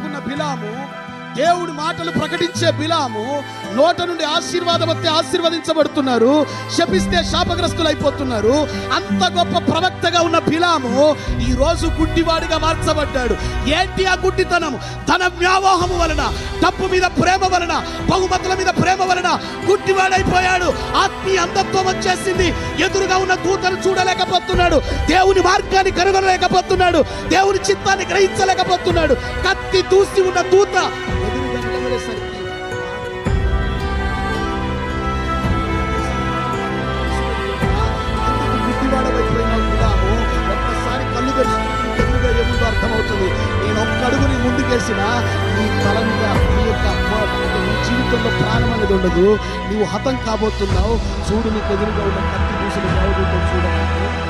కట్టుకున్న బిలాము, దేవుడి మాటలు ప్రకటించే బిలాము, నోట నుండి ఆశీర్వాదం వస్తే ఆశీర్వదించబడుతున్నారు, శపిస్తే శాపగ్రస్తులు అయిపోతున్నారు. అంత గొప్ప ప్రవక్తగా ఉన్న బిలాము ఈ రోజు గుడ్డివాడిగా మార్చబడ్డాడు. ఏంటి ఆ గుడ్డితనం? ధన వ్యామోహము వలన, డబ్బు మీద ప్రేమ వలన, బహుమతుల మీద ప్రేమ వలన గుడ్డివాడైపోయాడు. ఆత్మీయ అంధత్వం వచ్చేసింది. ఎదురుగా ఉన్న దూతను చూడలేకపోతున్నాడు, దేవుని మార్గాన్ని కనుగొనలేకపోతున్నాడు, దేవుని చిత్తాన్ని గ్రహించలేకపోతున్నాడు. కత్తి దూసి ఉన్న దూత ఒక్కసారి కళ్ళు తెరుచుకుంటే ఎదురుగా ఏముందో అర్థమవుతుంది. నేను ఒక్క అడుగుని ముందుకేసిన నీ తల మీద నీ యొక్క నీ జీవితంలో ప్రాణం అనేది ఉండదు, నీవు హతం కాబోతున్నావు. చూడు, నీకు ఎదురుగా ఉన్న కత్తి దూసిన దేవదూతను చూడడానికి